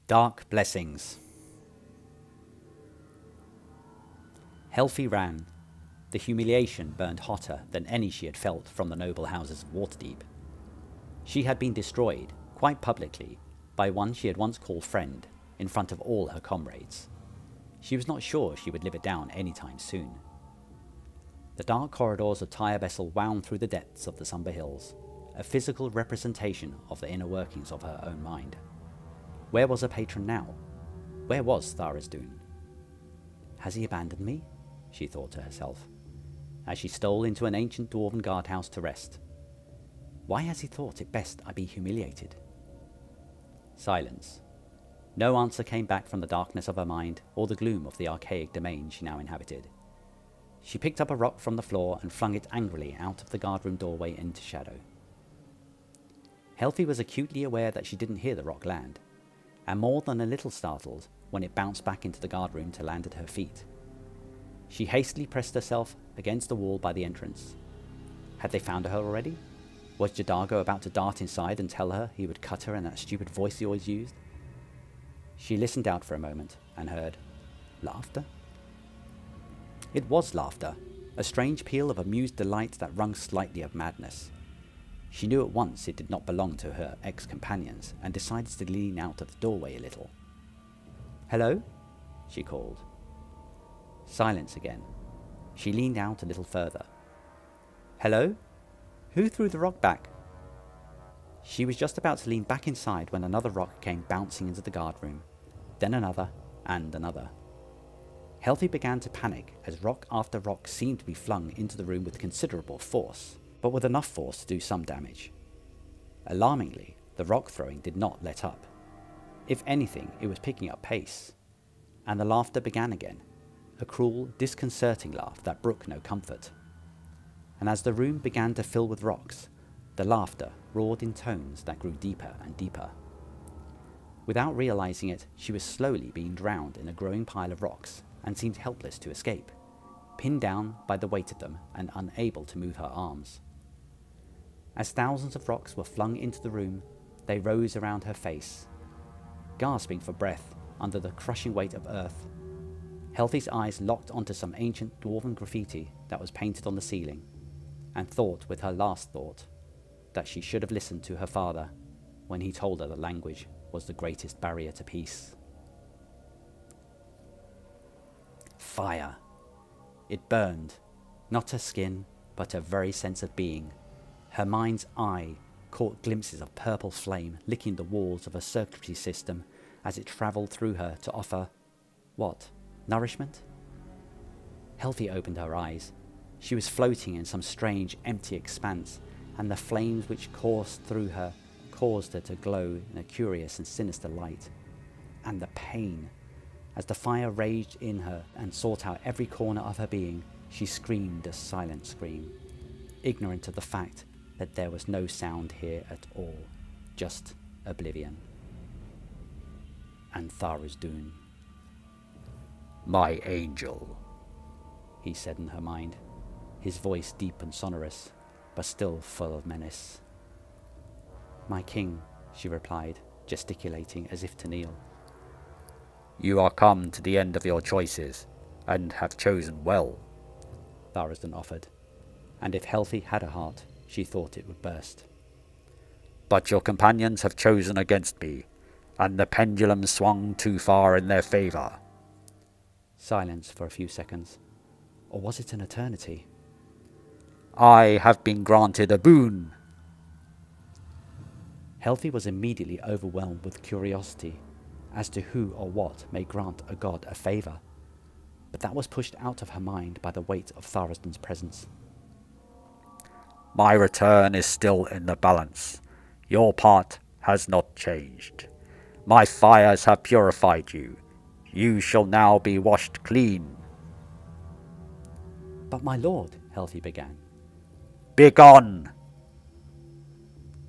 Dark Blessings. Helfi ran. The humiliation burned hotter than any she had felt from the noble houses of Waterdeep. She had been destroyed, quite publicly, by one she had once called friend, in front of all her comrades. She was not sure she would live it down any time soon. The dark corridors of Tabaxi wound through the depths of the Sumber Hills, a physical representation of the inner workings of her own mind. Where was her patron now? Where was Tharizdun? Has he abandoned me? She thought to herself, as she stole into an ancient dwarven guardhouse to rest. Why has he thought it best I be humiliated? Silence. No answer came back from the darkness of her mind or the gloom of the archaic domain she now inhabited. She picked up a rock from the floor and flung it angrily out of the guardroom doorway into shadow. Helfi was acutely aware that she didn't hear the rock land, and more than a little startled when it bounced back into the guardroom to land at her feet. She hastily pressed herself against the wall by the entrance. Had they found her already? Was Jadago about to dart inside and tell her he would cut her in that stupid voice he always used? She listened out for a moment and heard laughter. It was laughter, a strange peal of amused delight that wrung slightly of madness. She knew at once it did not belong to her ex-companions and decided to lean out of the doorway a little. "Hello?" she called. Silence again. She leaned out a little further. "Hello? Who threw the rock back?" She was just about to lean back inside when another rock came bouncing into the guardroom, then another and another. Helfi began to panic as rock after rock seemed to be flung into the room with considerable force, but with enough force to do some damage. Alarmingly, the rock throwing did not let up. If anything, it was picking up pace, and the laughter began again, a cruel, disconcerting laugh that brooked no comfort. And as the room began to fill with rocks, the laughter roared in tones that grew deeper and deeper. Without realizing it, she was slowly being drowned in a growing pile of rocks and seemed helpless to escape, pinned down by the weight of them and unable to move her arms. As thousands of rocks were flung into the room, they rose around her face. Gasping for breath under the crushing weight of earth, Helfi's eyes locked onto some ancient dwarven graffiti that was painted on the ceiling, and thought with her last thought that she should have listened to her father when he told her that language was the greatest barrier to peace. Fire. It burned, not her skin, but her very sense of being. Her mind's eye caught glimpses of purple flame licking the walls of her circuitry system as it travelled through her to offer, what, nourishment? Helfi opened her eyes. She was floating in some strange, empty expanse, and the flames which coursed through her caused her to glow in a curious and sinister light. And the pain. As the fire raged in her and sought out every corner of her being, she screamed a silent scream, ignorant of the fact that there was no sound here at all, just oblivion. And Tharizdun. "My angel," he said in her mind, his voice deep and sonorous, but still full of menace. "My king," she replied, gesticulating as if to kneel. "You are come to the end of your choices, and have chosen well," Tharizdun offered, and if Helfi had a heart, she thought it would burst. "But your companions have chosen against me, and the pendulum swung too far in their favour." Silence for a few seconds. Or was it an eternity? "I have been granted a boon." Helfi was immediately overwhelmed with curiosity as to who or what may grant a god a favour, but that was pushed out of her mind by the weight of Tharizdun's presence. "My return is still in the balance. Your part has not changed. My fires have purified you. You shall now be washed clean." "But my lord," Helfi began. "Begone!"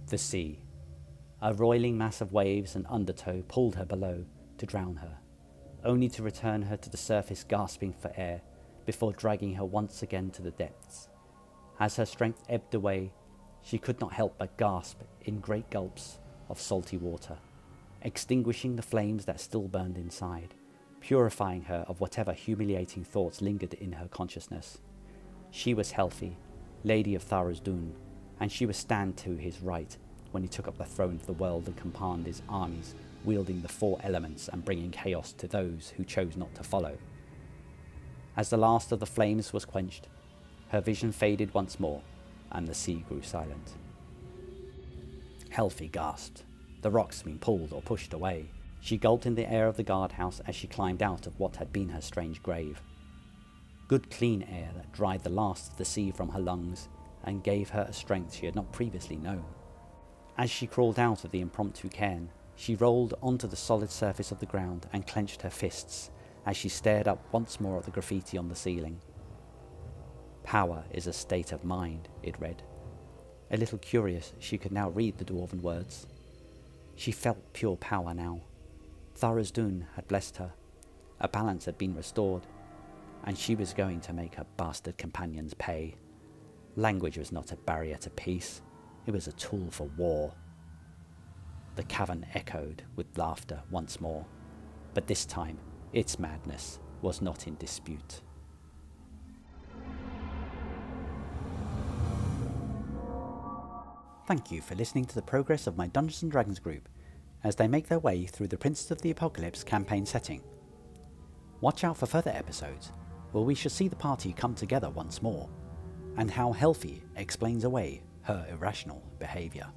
The sea. A roiling mass of waves and undertow pulled her below to drown her, only to return her to the surface gasping for air before dragging her once again to the depths. As her strength ebbed away, she could not help but gasp in great gulps of salty water, extinguishing the flames that still burned inside, purifying her of whatever humiliating thoughts lingered in her consciousness. She was Helfi, Lady of Tharizdun, and she would stand to his right when he took up the throne of the world and commanded his armies, wielding the four elements and bringing chaos to those who chose not to follow. As the last of the flames was quenched, her vision faded once more, and the sea grew silent. Helfi gasped. The rocks had been pulled or pushed away. She gulped in the air of the guardhouse as she climbed out of what had been her strange grave. Good clean air that dried the last of the sea from her lungs and gave her a strength she had not previously known. As she crawled out of the impromptu cairn, she rolled onto the solid surface of the ground and clenched her fists as she stared up once more at the graffiti on the ceiling. Power is a state of mind, it read. A little curious, she could now read the dwarven words. She felt pure power now. Tharizdun had blessed her. A balance had been restored, and she was going to make her bastard companions pay. Language was not a barrier to peace, it was a tool for war. The cavern echoed with laughter once more, but this time its madness was not in dispute. Thank you for listening to the progress of my Dungeons & Dragons group as they make their way through the Princes of the Apocalypse campaign setting. Watch out for further episodes where we shall see the party come together once more, and how Helfi explains away her irrational behaviour.